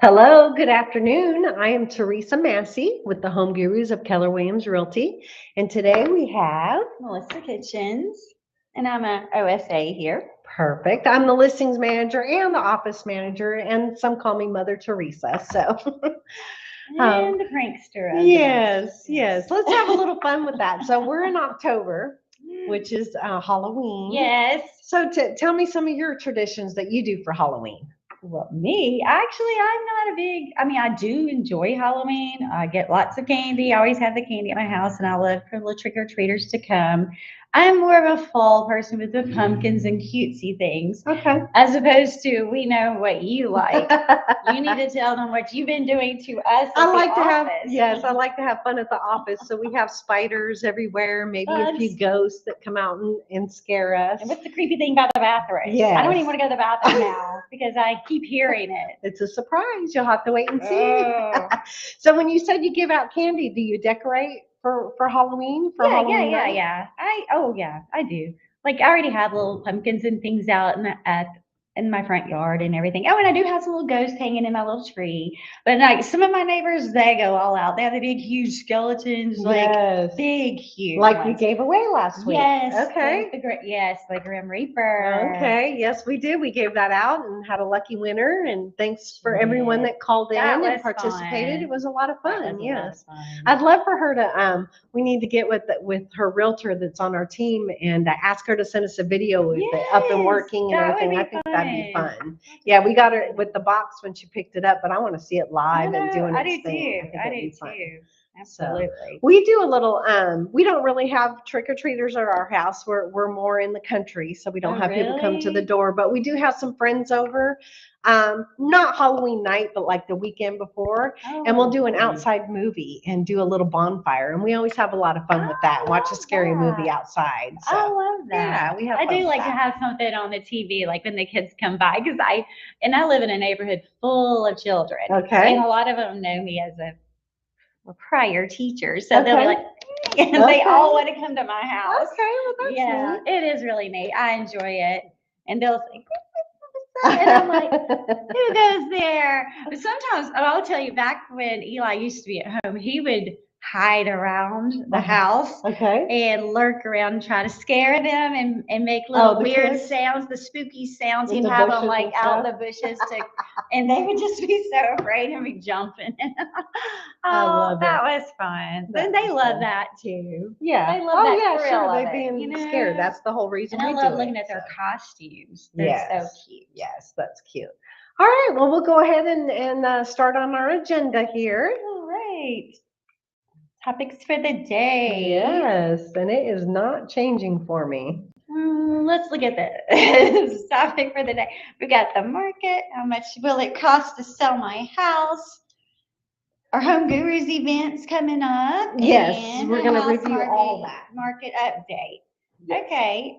Hello, good afternoon. I am Teresa Massey with the Home Gurus of Keller Williams Realty. And today we have Melissa Kitchens, and I'm a OSA here. perfect. I'm the listings manager and the office manager, and some call me Mother Teresa. So, And the prankster of yes. Let's have a little fun with that. So, we're in October, which is Halloween. Yes. So, tell me some of your traditions that you do for Halloween. Well, I'm not a big, I do enjoy Halloween. I get lots of candy. I always have the candy at my house, and I love for little trick or treaters to come. I'm more of a fall person with the pumpkins and cutesy things, Okay. as opposed to we know what you like. You need to tell them what you've been doing to us at I like the to have, office. yes, I like to have fun at the office. So we have spiders everywhere, maybe a few Bugs. ghosts that come out and scare us. And what's the creepy thing about the bathroom? Yes. I don't even want to go to the bathroom now because I keep hearing it. It's a surprise. You'll have to wait and see. Oh. So when you said you give out candy, do you decorate for Halloween? For Halloween night? Yeah. I do. Like I already have little pumpkins and things out in my front yard and everything. Oh, and I do have some little ghosts hanging in my little tree. But like some of my neighbors, they go all out. They have the big, huge skeletons, Yes. big, huge, Like you ones. gave away last week. Yes. Okay. The Grim Reaper. Okay. Yes, we did. We gave that out and had a lucky winner. And thanks for everyone Yes. that called in That and was participated. fun. It was a lot of That fun. was a lot Yes. of fun. I'd love for her to. We need to get with her realtor that's on our team and ask her to send us a video with it up and Yes, working and that would everything. I be think that'd be fun. fun. Yeah, we got her with the box when she picked it up, but I want to see it live and doing I its do thing. too. think I it'd do be fun. too. So Absolutely. we do a little. We don't really have trick or treaters at our house. We're more in the country, so we don't Oh, have people come to the really? door. But we do have some friends over. Not Halloween night, but like the weekend before, and we'll do an Oh. outside movie and do a little bonfire, and we always have a lot of fun with that. Watch a love scary movie that. outside. I So love that. yeah, we have I fun do with like to that. have something on the TV, like when the kids come by, because I live in a neighborhood full of children, Okay. and a lot of them know me as a prior teacher, so they'll be Okay. like, and they all Okay. want to come to my house. Okay, well that's Yeah, neat. it is really neat. I enjoy it, and they'll say, and I'm like, who goes there? But sometimes, oh, I'll tell you, back when Eli used to be at home, he would hide around the house Okay. and lurk around and try to scare them and make little the weird kids? sounds, the spooky sounds. With He'd the have them bushes like and out stuff? the bushes to, and they would just be so afraid of me jumping. I Oh, love that it. was fun. That And they was love fun. that too. Yeah. They love Oh that yeah, thrill sure. of They it, being you know? scared. That's the whole reason And I we love do looking it. at their So. costumes. They're so Yes. cute. Yes, that's cute. All right. Well, we'll go ahead and start on our agenda here. All right. Topics for the day. Yes, and it is not changing for me. Let's look at this topic for the day. We got the market. How much will it cost to sell my house? Our Home Gurus events coming up. Yes, And we're the going to house review all that. market update. Yes. Okay.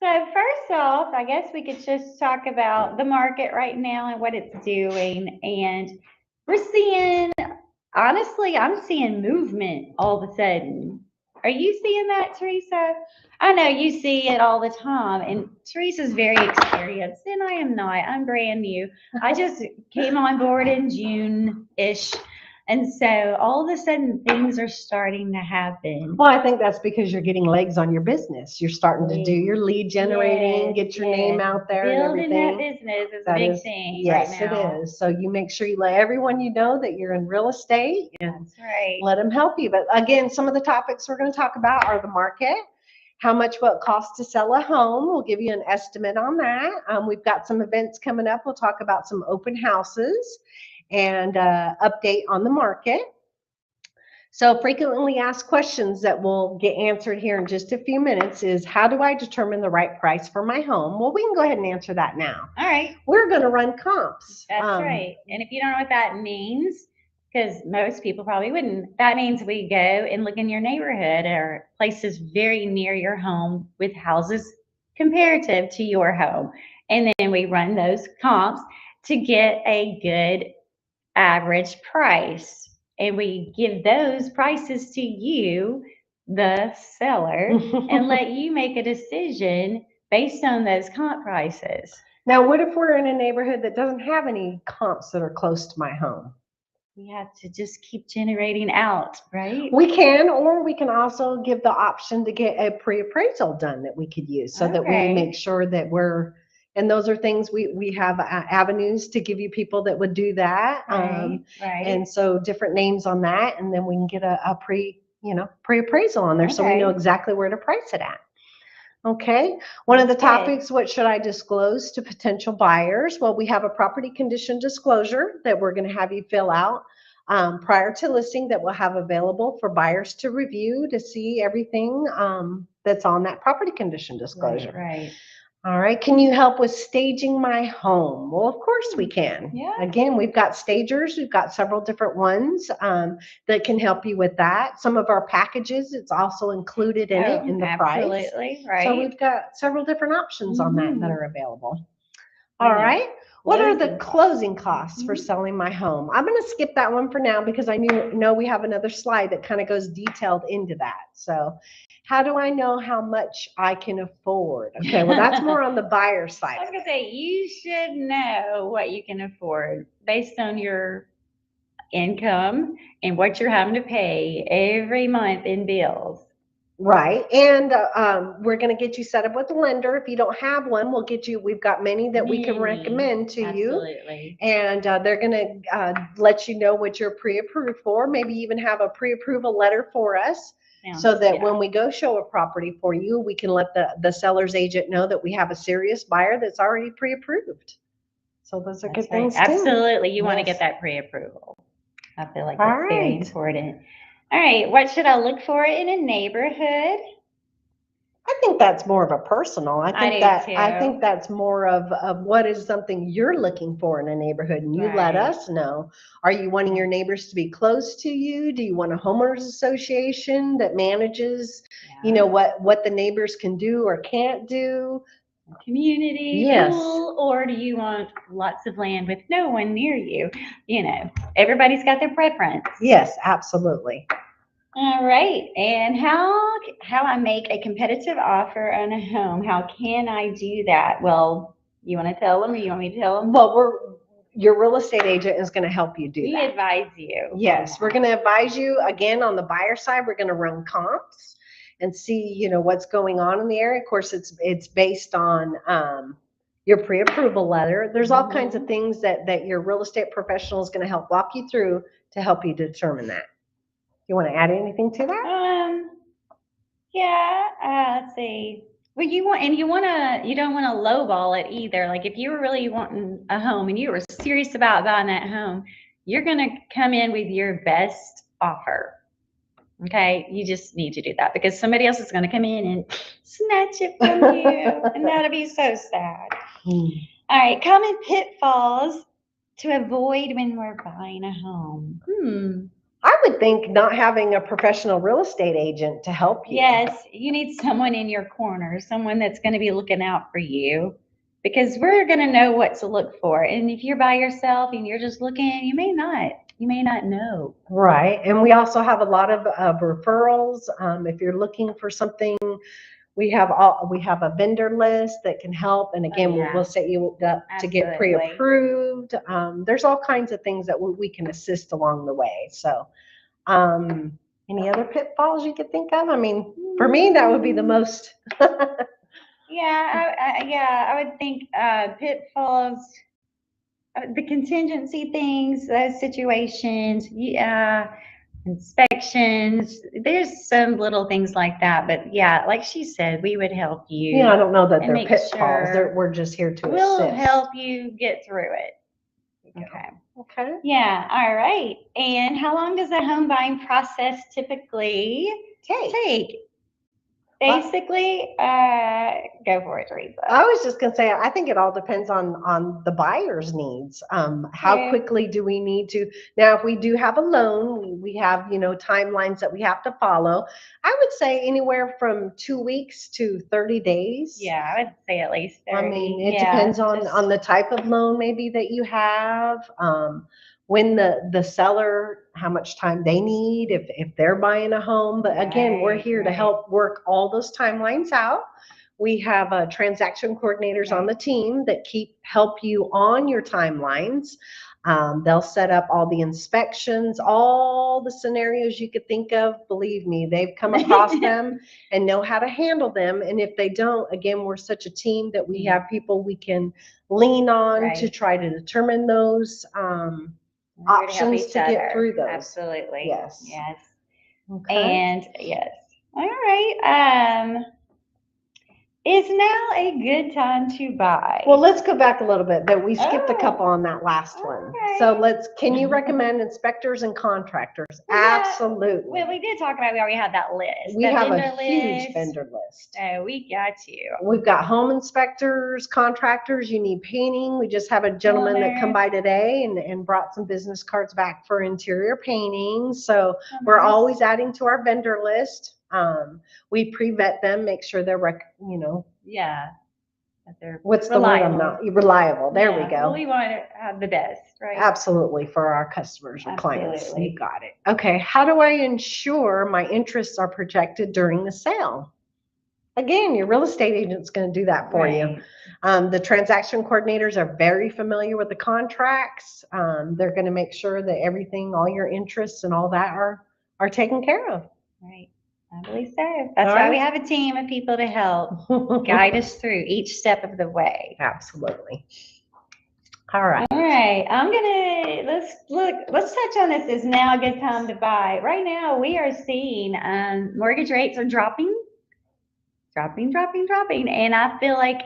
So first off, I guess we could just talk about the market right now and what it's doing. And we're seeing, honestly, I'm seeing movement all of a sudden. Are you seeing that, Teresa? I know you see it all the time, and Teresa's very experienced, and I am not. I'm brand new. I just came on board in June-ish, and so all of a sudden things are starting to happen. Well, I think that's because you're getting legs on your business. You're starting to do your lead generating, Yes, get your name out there and Building that everything. business is a That big is, thing yes, right now. it is. So you make sure you let everyone you know that you're in real estate and That's right. let them help you. But again, some of the topics we're going to talk about are the market, how much will it cost to sell a home. We'll give you an estimate on that. We've got some events coming up. We'll talk about some open houses and update on the market. So frequently asked questions that will get answered here in just a few minutes is, how do I determine the right price for my home? Well, we can go ahead and answer that now. All right. We're going to run comps. That's right. And if you don't know what that means, because most people probably wouldn't, that means we go and look in your neighborhood or places very near your home with houses comparative to your home. And then we run those comps to get a good average price. And we give those prices to you, the seller, and let you make a decision based on those comp prices. Now, what if we're in a neighborhood that doesn't have any comps that are close to my home? We have to just keep generating out, right? We can, or we can also give the option to get a pre-appraisal done that we could use so that we make Okay. sure that and those are things we have avenues to give you people that would do that. Right, right. And so different names on that, and then we can get a pre-appraisal on there so we know Okay. exactly where to price it at. Okay. One of the That's good. topics, what should I disclose to potential buyers? Well, we have a property condition disclosure that we're going to have you fill out prior to listing that we'll have available for buyers to review to see everything that's on that property condition Right, disclosure. right. All right. Can you help with staging my home? Well, of course we can. Yeah. Again, we've got stagers. We've got several different ones that can help you with that. Some of our packages, it's also included in it Oh, in the price. absolutely, So right. we've got several different options on that Mm-hmm. are available. And All then right. What are the closing costs. closing costs for Mhm. selling my home? I'm going to skip that one for now because I know we have another slide that kind of goes detailed into that. So, how do I know how much I can afford? Okay, well, that's more on the buyer side I was of gonna it. say you should know what you can afford based on your income and what you're having to pay every month in bills. Right. And we're going to get you set up with a lender. If you don't have one, we've got many that we can Many, recommend to you. absolutely. And they're going to let you know what you're pre-approved for, maybe even have a pre-approval letter for us so Sounds, that yeah, when we go show a property for you, we can let the seller's agent know that we have a serious buyer that's already pre-approved. So those are that's good right. things too. Absolutely, you want to Yes. get that pre-approval. I feel like All that's very right. important. All right, what should I look for in a neighborhood? I think that's more of a personal. I I do think too. that's more of what is something you're looking for in a neighborhood, and you let Right. us know. Are you wanting your neighbors to be close to you? Do you want a homeowners association that manages, Yeah. what the neighbors can do or can't do? Community Yes. pool, or do you want lots of land with no one near you? You know, everybody's got their preference. Yes, absolutely. All right. And how I make a competitive offer on a home? How can I do that? Well, you want to tell them, or you want me to tell them? Well, your real estate agent is going to help you do We that. advise you on Yes, we're that. going to advise you again on the buyer side. We're going to run comps and see, what's going on in the area. Of course, it's based on your pre-approval letter. There's all kinds of Mhm. things that your real estate professional is going to help walk you through to help you determine that. You want to add anything to that? Um, yeah, let's see. Well, you don't want to lowball it either. Like if you were really wanting a home and you were serious about buying that home, you're gonna come in with your best offer. Okay, you just need to do that because somebody else is gonna come in and snatch it from you, and that'll be so sad. All right, common pitfalls to avoid when we're buying a home. I would think not having a professional real estate agent to help you. Yes, you need someone in your corner, someone that's going to be looking out for you because we're going to know what to look for. And if you're by yourself and you're just looking, you may not know. Right. And we also have a lot of referrals. If you're looking for something, we have a vendor list that can help. And Oh, again, we'll yeah, set you up to get absolutely. pre-approved. There's all kinds of things that we can assist along the way. So, um, any other pitfalls you could think of? I mean, for me, that would be the Mm, most. yeah, I would think pitfalls, the contingency things, those situations. Yeah, inspections. There's some little things like that, but yeah, like she said, we would help Yeah, I you don't know that and they're make pitfalls. sure We're just here to we'll assist. help you get through it. There you Okay. go. Okay. Yeah, all right. And how long does the home buying process typically Okay. take? Well, Basically, go for it, Teresa. I was just gonna say, I think it all depends on the buyer's needs. How True. quickly do we need to? Now, if we do have a loan, we have timelines that we have to follow. I would say anywhere from 2 weeks to 30 days. Yeah, I would say at least I mean, 30. it Yeah, depends on just the type of loan maybe that you have, when the seller, how much time they need, if they're buying a home. But again, we're right, here to right. help work all those timelines out. We have transaction coordinators on the team that help you on your timelines. They'll set up all the inspections, all the scenarios you could think of. Believe me, they've come across them and know how to handle them. And if they don't, again, we're such a team that we have people we can lean on to try to determine those options to get through those. Absolutely. Yes. Yes. Okay. And yes. All right. Is now a good time to buy? Well, let's go back a little bit. That we skipped a couple on that last one. So can you recommend inspectors and contractors? Absolutely. Well, we did talk about, we already had that list. We have a huge vendor list. Oh, we got you. We've got home inspectors, contractors, you need painting. We just have a gentleman that come by today and brought some business cards back for interior painting. So we're always adding to our vendor list. We pre-vet them, make sure they're, Yeah. That they're what's reliable. the word I'm not reliable. There we go. Well, we want to have the best, right? Absolutely, for our customers or clients. You got it. Okay, how do I ensure my interests are protected during the sale? Again, your real estate agent's going to do that for you. The transaction coordinators are very familiar with the contracts. They're going to make sure that everything, all your interests and all that are taken care of. Right. I believe so. That's why we have a team of people to help guide us through each step of the way. Absolutely. All right. All right. Let's touch on this. Is now a good time to buy? Right now, we are seeing mortgage rates are dropping. And I feel like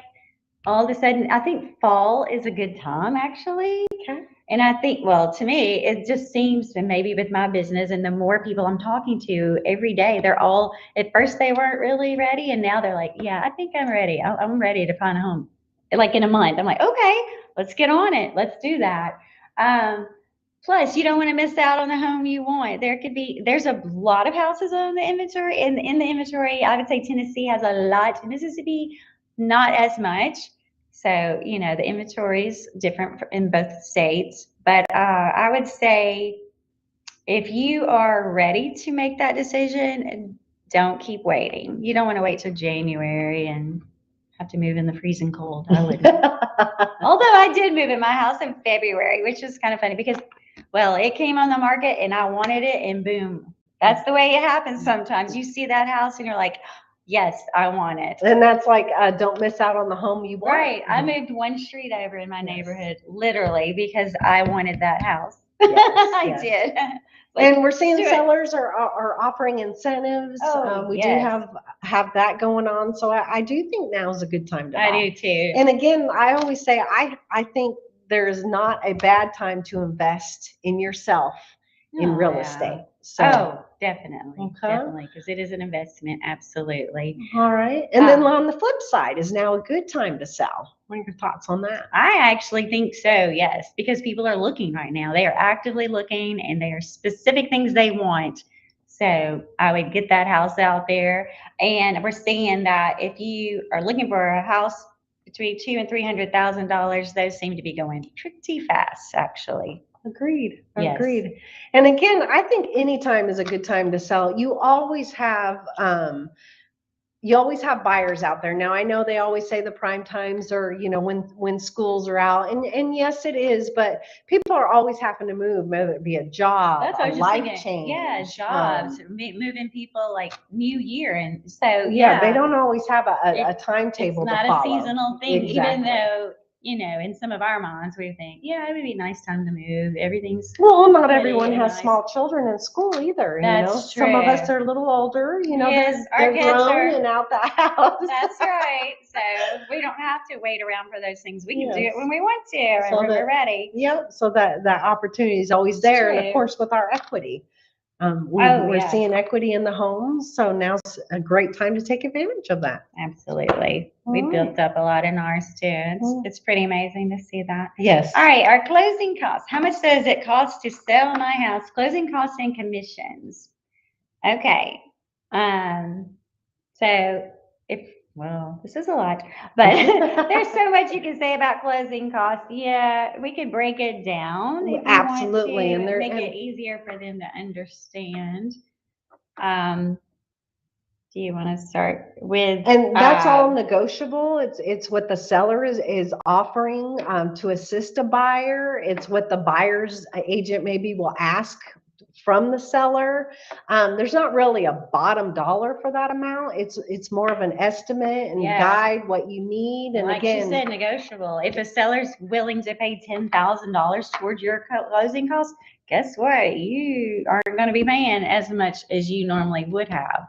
all of a sudden, I think fall is a good time, actually. Okay. And I think, well, to me, it just seems, and maybe with my business and the more people I'm talking to every day, they're all, at first they weren't really ready. And now they're like, yeah, I think I'm ready. I'm ready to find a home. Like in a month. I'm like, okay, let's get on it. Let's do that. Plus, you don't want to miss out on the home you want. There's a lot of houses on the inventory. In the inventory, I would say Tennessee has a lot. Mississippi, not as much. So, the inventory is different in both states. But I would say if you are ready to make that decision, don't keep waiting. You don't want to wait till January and have to move in the freezing cold. I wouldn't. Although I did move in my house in February, which is kind of funny because, well, it came on the market and I wanted it and boom. That's the way it happens sometimes. You see that house and you're like, yes, I want it. And that's like, don't miss out on the home you want. Right. I moved one street over in my neighborhood, literally, because I wanted that house. Yes, I did. And we're seeing sellers are offering incentives. We do have that going on. So I do think now is a good time to buy. I do too. And again, I always say, I think there is not a bad time to invest in yourself in real estate. So, definitely. Definitely. Because it is an investment. Absolutely. All right. And then on the flip side, is now a good time to sell? What are your thoughts on that? I actually think so, yes, because people are looking right now. They are actively looking and there are specific things they want. So I would get that house out there. And we're seeing that if you are looking for a house between $200,000 and $300,000, those seem to be going pretty fast, actually. Agreed. Yes. Agreed. And again, I think any time is a good time to sell. You always have buyers out there. Now I know they always say the prime times are, when schools are out, and yes, it is. But people are always having to move, whether it be a job, a life change. Yeah, jobs, moving people like New Year, and so they don't always have a timetable. It's not to follow. A seasonal thing, exactly. Even though. In some of our minds, we think, it would be a nice time to move. Everything's not everyone has small children in school either. That's true. Some of us are a little older. Yes, they're grown and out the house. That's right. So we don't have to wait around for those things. We can do it when we want to, and when we're ready. Yep. So that opportunity is always there, and of course with our equity. We're seeing equity in the homes, so now's a great time to take advantage of that. Absolutely. We built up a lot in ours too. It's pretty amazing to see that. Yes. All right, our closing costs. How much does it cost to sell my house? Closing costs and commissions. Okay. So this is a lot, but there's so much you can say about closing costs. Yeah, we could break it down. If Absolutely. And make it easier for them to understand. do you want to start with? And that's all negotiable. It's what the seller is offering to assist a buyer. It's what the buyer's agent maybe will ask from the seller. There's not really a bottom dollar for that amount. It's more of an estimate and guide what you need. And like again, she said, negotiable. If a seller's willing to pay $10,000 towards your closing costs, guess what? You aren't going to be paying as much as you normally would have.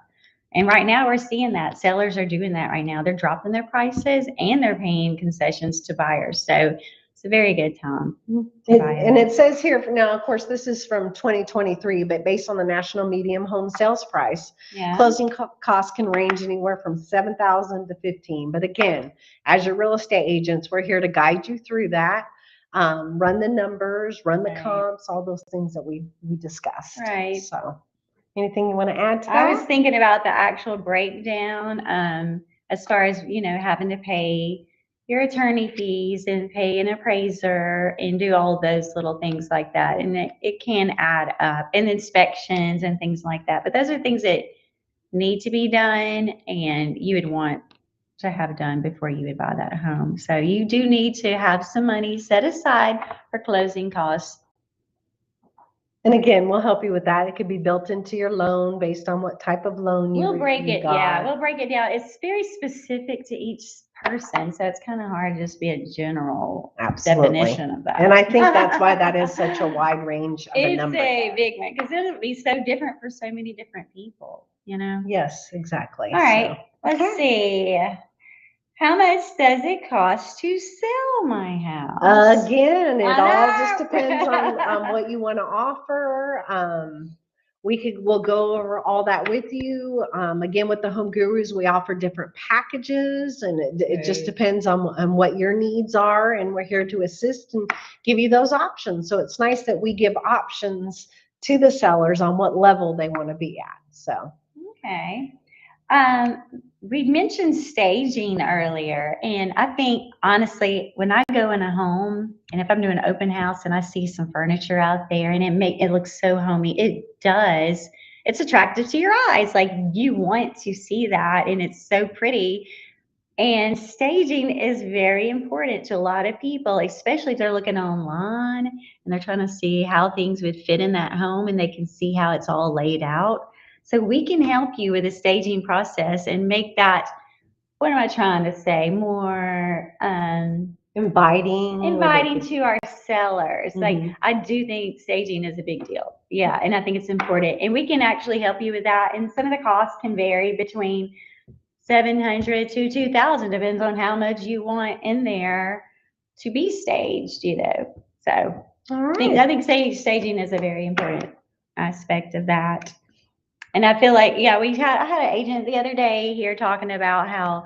And right now we're seeing that sellers are doing that right now. They're dropping their prices and they're paying concessions to buyers. So it's a very good time. And it says here, now, of course, this is from 2023, but based on the national median home sales price, closing costs can range anywhere from $7,000 to $15,000. But again, as your real estate agents, we're here to guide you through that. Run the numbers, run the comps, all those things that we discussed. Right. So anything you want to add to that? I was thinking about the actual breakdown as far as, having to pay your attorney fees and pay an appraiser and do all those little things like that. And it can add up, and inspections and things like that. But those are things that need to be done and you would want to have done before you would buy that home. So you do need to have some money set aside for closing costs. And again, we'll help you with that. It could be built into your loan based on what type of loan you got. We'll break it down. It's very specific to each person, so it's kind of hard to just be a general definition of that. And I think that's why that is such a wide range of a number. It's a big one, because it'll be so different for so many different people, Yes, exactly. All right, let's see. How much does it cost to sell my house? Again, it all just depends on what you want to offer. We'll go over all that with you. Again, with the Home Gurus, we offer different packages, and it just depends on what your needs are, and we're here to assist and give you those options. So it's nice that we give options to the sellers on what level they want to be at. So okay. We mentioned staging earlier, and I think honestly, when I go in a home and if I'm doing an open house and I see some furniture out there and it looks so homey, it's attractive to your eyes. Like, you want to see that, and it's so pretty. And staging is very important to a lot of people, especially if they're looking online and they're trying to see how things would fit in that home and they can see how it's all laid out. So we can help you with the staging process and make that, what am I trying to say, more inviting to our sellers. Mm-hmm. Like, I do think staging is a big deal. Yeah, and I think it's important. And we can actually help you with that. And some of the costs can vary between $700 to $2,000, depends on how much you want in there to be staged, So I think staging is a very important aspect of that. And I feel like, I had an agent the other day here talking about how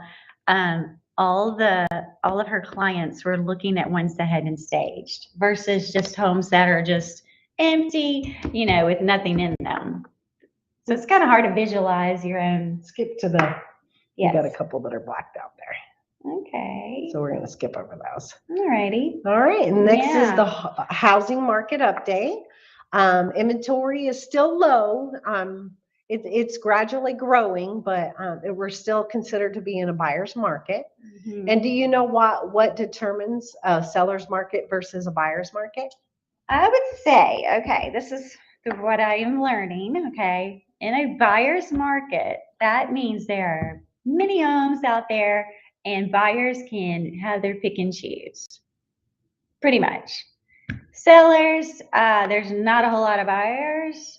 all of her clients were looking at ones that had been staged versus just homes that are just empty, with nothing in them. So it's kind of hard to visualize your own. Skip to the, you got a couple that are blacked out there. Okay. So we're going to skip over those. All righty. All right. And next is the housing market update. Inventory is still low. It's gradually growing, but we're still considered to be in a buyer's market. Mm-hmm. And do you know what determines a seller's market versus a buyer's market? I would say, okay, this is what I am learning, okay. In a buyer's market, that means there are many homes out there and buyers can have their pick and choose, pretty much. Sellers, there's not a whole lot of buyers.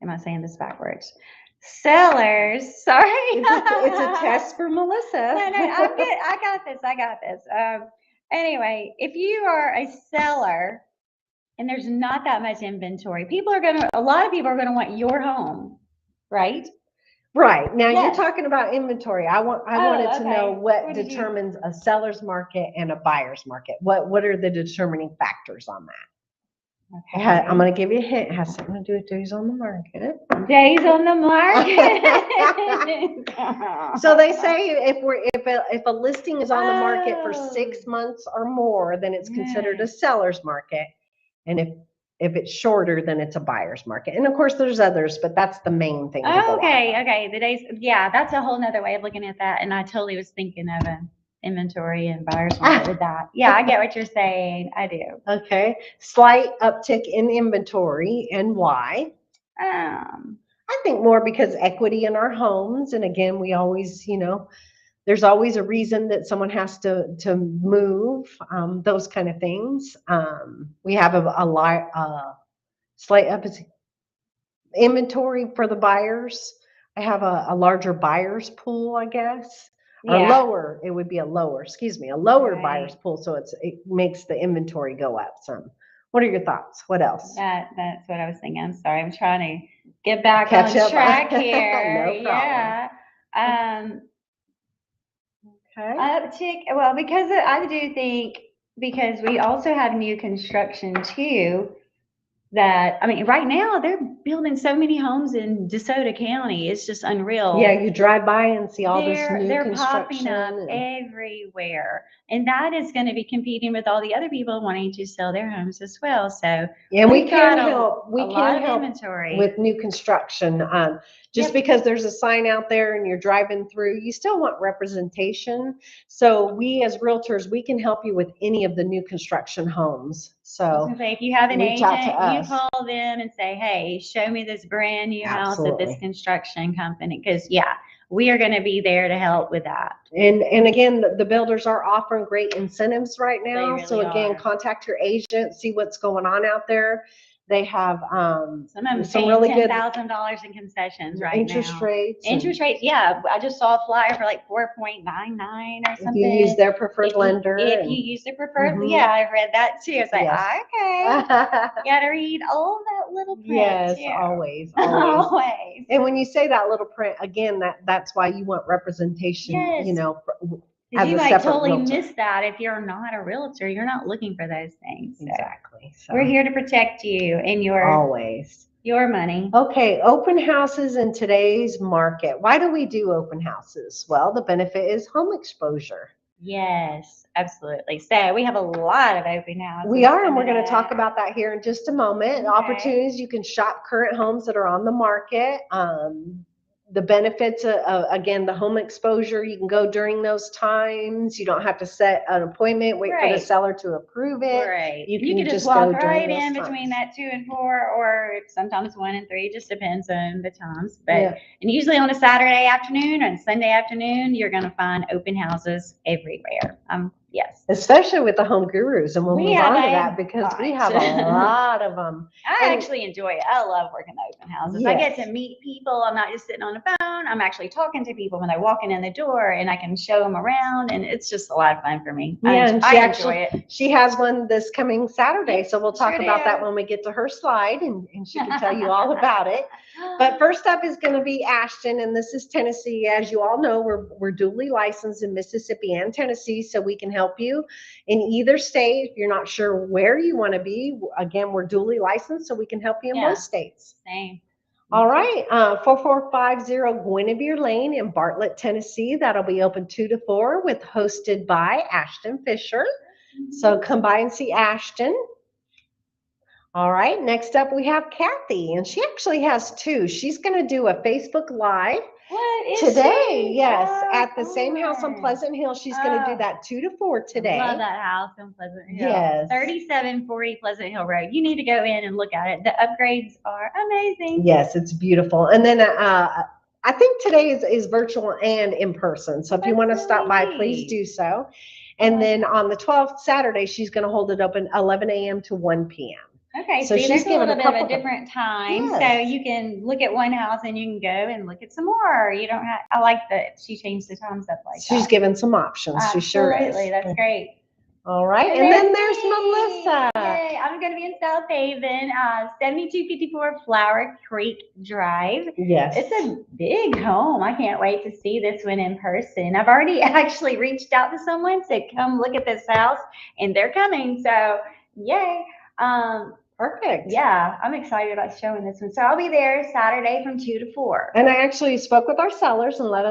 Am I saying this backwards? Sellers, sorry. It's a test for Melissa. No, I'm good. I got this. Anyway, if you are a seller and there's not that much inventory, a lot of people are going to want your home, right? Right. Now you're talking about inventory. I wanted to know what determines a seller's market and a buyer's market. What are the determining factors on that? Okay. I'm going to give you a hint. It has something to do with days on the market. Days on the market. So they say if a listing is on the market for 6 months or more, then it's considered a seller's market. And if If it's shorter, then it's a buyer's market. And of course, there's others, but that's the main thing to go off Okay, of. okay. The days, yeah, that's a whole nother way of looking at that. And I totally was thinking of an inventory and buyer's market with that. Yeah, I get what you're saying. I do. Okay. Slight uptick in inventory, and why? Um, I think more because equity in our homes. And again, we always, there's always a reason that someone has to move, those kind of things. We have a slight up inventory for the buyers. I have a larger buyers pool, I guess, or yeah, lower. It would be a lower Right. buyers pool. So it makes the inventory go up some. What are your thoughts? What else? that's what I was thinking. I'm sorry. I'm trying to get back Catch on up. track here. No problem. Yeah. Okay. Uptick. Well, because I do think because we also have new construction too. That I mean, right now they're building so many homes in DeSoto County. It's just unreal. Yeah, you drive by and see all this new They're construction. popping up everywhere, and that is going to be competing with all the other people wanting to sell their homes as well. So And we we've can got help. We a can lot of help inventory. with new construction. Just Yep. because there's a sign out there and you're driving through, you still want representation. So we as realtors, we can help you with any of the new construction homes. I was So gonna say, if you have an reach out agent, to you us. call them and say, "Hey, show me this brand new house at this Absolutely. construction company," because yeah, we are going to be there to help with that. And again, the builders are offering great incentives right now. really So again, are. contact your agent, see what's going on out there. They have Some of them some paying really good $10,000 in concessions right interest now. rates. Interest rates, yeah. I just saw a flyer for like 4.99 or If something. you use their preferred lender. If you use the preferred, Mhm. yeah, I read that too. It's like, Yes. okay, you got to read all that little print Yes, too. always. Always. And when you say that little print, again, that's why you want representation, Yes. as Because you a might separate totally realtor. miss that if you're not a realtor. You're not looking for those things. So Exactly. So we're here to protect you and always. your money. Okay, open houses in today's market. Why do we do open houses? Well, the benefit is home exposure. Yes, absolutely. So we have a lot of open houses. We are, and we're coming going to talk up. about that here in just a moment. Okay. Opportunities, you can shop current homes that are on the market. The benefits, again, the home exposure, you can go during those times. You don't have to set an appointment, wait for the Right. seller to approve it. Right. You You can can just just go walk during right those in between times. that 2 and 4, or sometimes 1 and 3. Just depends on the times. But Yeah. and usually on a Saturday afternoon and Sunday afternoon, you're going to find open houses everywhere. Yes. Especially with the home gurus, and we'll We move have on to a that because we have a bunch. lot of them. I actually enjoy it. I love working the open houses. I get Yes. to meet people. I'm not just sitting on the phone. I'm actually talking to people when they're walking in the door, and I can show them around, and it's just a lot of fun for me. Yeah, and I enjoy it. She has one this coming Saturday, so we'll talk Sure about do. that when we get to her slide, and she can tell you all about it. But first up is going to be Ashton, and this is Tennessee. As you all know, we're duly licensed in Mississippi and Tennessee, so we can help you in either state. If you're not sure where you want to be, again, we're duly licensed, so we can help you in both states. Same. All right, 4450 Guinevere Lane in Bartlett, Tennessee. That'll be open 2 to 4 hosted by Ashton Fisher. So come by and see Ashton. All right, next up we have Kathy, and she actually has 2. She's going to do a Facebook Live today. Yes, at the same house on Pleasant Hill. She's going to do that 2 to 4 today. I love that house on Pleasant Hill. Yes. 3740 Pleasant Hill Road. You need to go in and look at it. The upgrades are amazing. Yes, it's beautiful. And then I think today is virtual and in person. So if you want to stop by, please do so. And then on the 12th, Saturday, she's going to hold it open 11 a.m. to 1 p.m. Okay, so see, she's there's a little given bit of a different time. So Yes. you can look at one house and you can go and look at some more. You don't have, I like that she changed the times up like that. She's given some options. She sure is. Absolutely, that's great. All right, and then there's Melissa. Yay. I'm going to be in South Haven, 7254 Flower Creek Drive. Yes. It's a big home. I can't wait to see this one in person. I've already actually reached out to someone, said, come look at this house, and they're coming. So, yay. Perfect. Yeah, I'm excited about showing this one. So I'll be there Saturday from 2 to 4. And I actually spoke with our sellers and let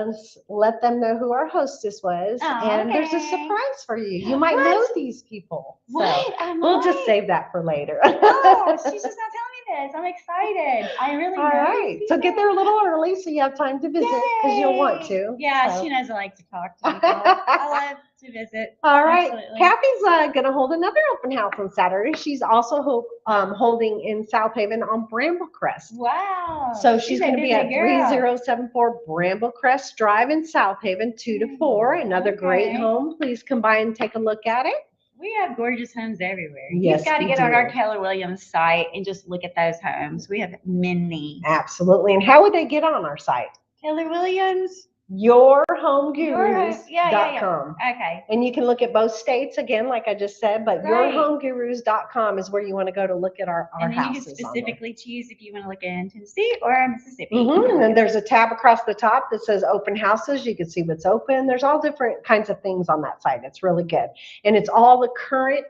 them know who our hostess was. Oh, and there's a okay. surprise for you. You might What? know these people. So What? we'll just save that for later. Oh, she's just not telling me this. I'm excited. I really All know right. these So get people. there a little early so you have time to visit because you'll want Yay! to. Yeah, so. she doesn't like to talk to people. I love to visit. All right. Absolutely. Kathy's going to hold another open house on Saturday. She's also holding in South Haven on Bramblecrest. Wow. So she's going to be at busy girl. 3074 Bramblecrest Drive in South Haven, 2 to 4. Another great Okay. home. Please come by and take a look at it. We have gorgeous homes everywhere. Yes, You've got to we get on our do. Keller Williams site and just look at those homes. We have many. Absolutely. And how would they get on our site? Keller Williams? yourhomegurus.com. Okay. And you can look at both states again, like I just said, but Right. yourhomegurus.com is where you want to go to look at our And then houses. you can specifically choose if you want to look in Tennessee or Mississippi. And then there's a tab across the top that says open houses. You can see what's open. There's all different kinds of things on that site. It's really good. And it's all the current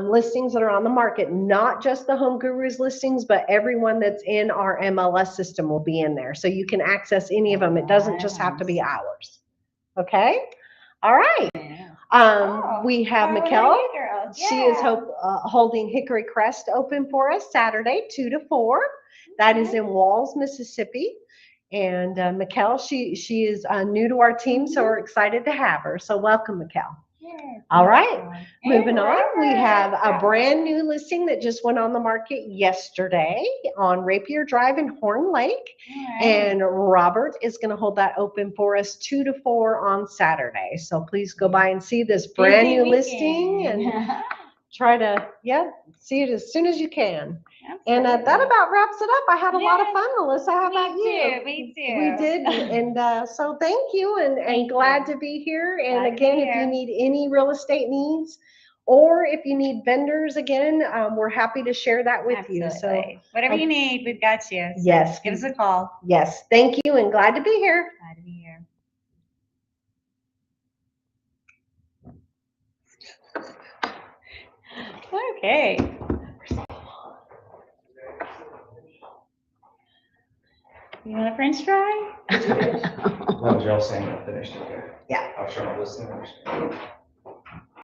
listings that are on the market, not just the Home Gurus listings, but everyone that's in our MLS system will be in there. So you can access any of them. It doesn't just have to be ours. Okay? All right. We have Mikkel. She is holding Hickory Crest open for us Saturday, 2 to 4. That is in Walls, Mississippi. And Mikkel, she is new to our team, so we're excited to have her. So welcome, Mikkel. Yes. All right, moving on. Robert. We have a brand new listing that just went on the market yesterday on Rapier Drive in Horn Lake. Right. And Robert is going to hold that open for us 2 to 4 on Saturday. So please go by and see this brand new listing and try to, see it as soon as you can. And that about wraps it up. I had a lot of fun, Melissa. How about you? Me too. We did. And so thank you and glad to be here. And again, if you need any real estate needs or if you need vendors again, we're happy to share that with you. So whatever you need, we've got you. So yes. Give us a call. Yes. Thank you and glad to be here. Glad to be here. Okay. You want a French fry? No, y'all saying I finished it. Yeah. I'll show my listeners.